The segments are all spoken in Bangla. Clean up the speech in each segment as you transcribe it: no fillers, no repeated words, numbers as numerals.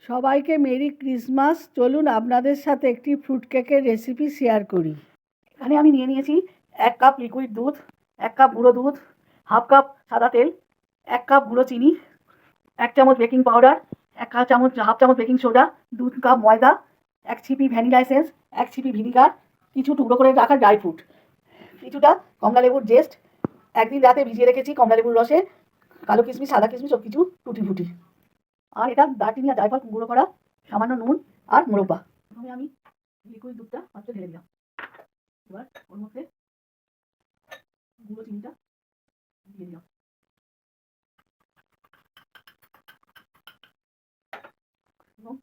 সবাইকে মেরি ক্রিসমাস। চলুন আপনাদের সাথে একটি ফ্রুট কেকের রেসিপি শেয়ার করি। এখানে আমি নিয়ে নিয়েছি 1 কাপ লিকুইড দুধ, 1 কাপ গুঁড়ো দুধ, হাফ কাপ সাদা তেল, 1 কাপ গুঁড়ো চিনি, 1 চামচ বেকিং পাউডার, হাফ চামচ বেকিং সোডা, 2 কাপ ময়দা, 1 ছিপি ভ্যানিলা এসেন্স, 1 ছিপি ভিনিগার, কিছু টুকরো করে রাখা ড্রাই ফ্রুট, কিছুটা কমলা লেবুর জেস্ট, একদিন রাতে ভিজিয়ে রেখেছি কমলা লেবুর রসে, কালো কিশমিশ, সাদা কিশমিশ সব কিছু টুটি ফুটি, আর এটা দারচিনি আর জায়ফল গুঁড়ো করা, সামান্য নুন আর মোরব্বা। প্রথমে আমি লিকুইড দুধটা পাত্রে ঢেলে দিলাম। এবার ওর মধ্যে গুঁড়ো চিনিটা দিয়ে দিলাম। এবং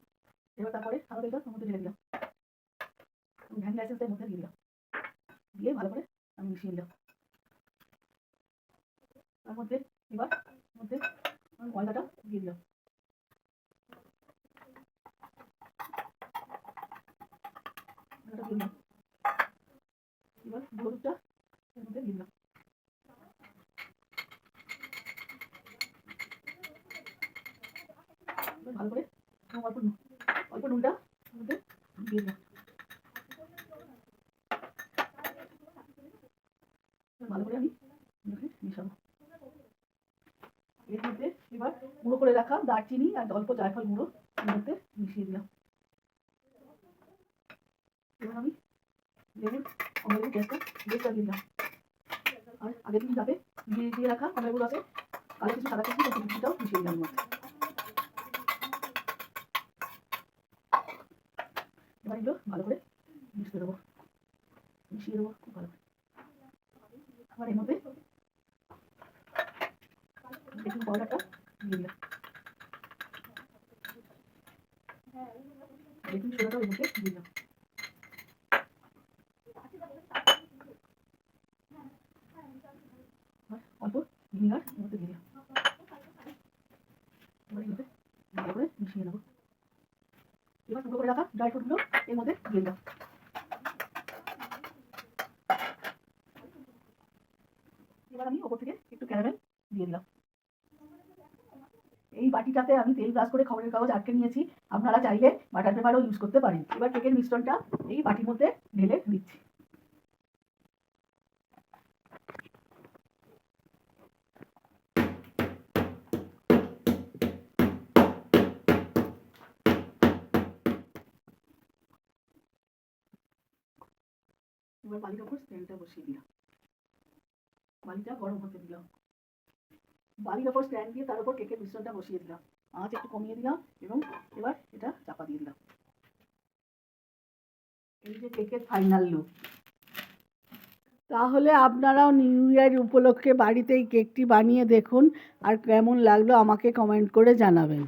এবার তারপরে সাদা তেলটা ওর মধ্যে ঢেলে দিলাম। ভ্যানিলা এসেন্সের মধ্যে দিয়ে দিলাম। দিয়ে ভালো করে আমি মিশিয়ে দিলাম। তার মধ্যে এবার আমি ময়দাটা দিয়ে দিলাম। এবার গুঁড়ো দুধটা এর মধ্যে দিয়ে দিলাম। ভালো করে অল্প নুনটা মধ্যে দিয়ে দিলাম। ভালো করে আমি মিশাবো। এর মধ্যে এবার গুঁড়ো করে রাখা দারচিনি আর অল্প জায়ফল গুঁড়ো এর মধ্যে মিশিয়ে দিলাম। এবার আমি লেবুর গ্যাসটা দিয়ে দিলাম। আর আগের দিন রাতে দিয়ে রাখা কমলা লেবুর রসে কালো কিছু সাদা কিছু কিছুটাও মিশিয়ে দিলাম। এবার এগুলো ভালো করে মিশিয়ে দেবো খুব ভালো করে। আবার এর মধ্যে বেকিং পাউডারটা দিয়ে দিলাম। বেকিং সোডাটাও এর মধ্যে দিয়ে দিলাম। অল্প ভিনিগার এর মধ্যে দিয়ে দিলাম। এবার এর মধ্যে ভালো করে মিশিয়ে নেবো। এবার টুকরো করে রাখা ড্রাই ফ্রুটগুলো এর মধ্যে দিয়ে দিলাম। এবার আমি ওপর থেকে একটু ক্যারামেল দিয়ে দিলাম। এই বাটিটাতে আমি তেল ব্রাশ করে খবরের কাগজ আটকে নিয়েছি, আপনারা চাইলে বাটার পেপারও ইউজ করতে পারেন। এবার কেকের মিশ্রণটা এই বাটির মধ্যে ঢেলে দিচ্ছি। এবার বালির ওপর স্ট্যান্ডটা বসিয়ে দিলাম। বালিটা গরম হতে দিলাম। বালির ওপর স্ট্যান্ড দিয়ে তার উপর কেকের মিশ্রণটা বসিয়ে দিলাম। আঁচ একটু কমিয়ে দিলাম এবং এবার এটা চাপা দিয়ে দিলাম। এই যে কেকের ফাইনাল লুক। তাহলে আপনারাও নিউ ইয়ার উপলক্ষে বাড়িতে এই কেকটি বানিয়ে দেখুন, আর কেমন লাগলো আমাকে কমেন্ট করে জানাবেন।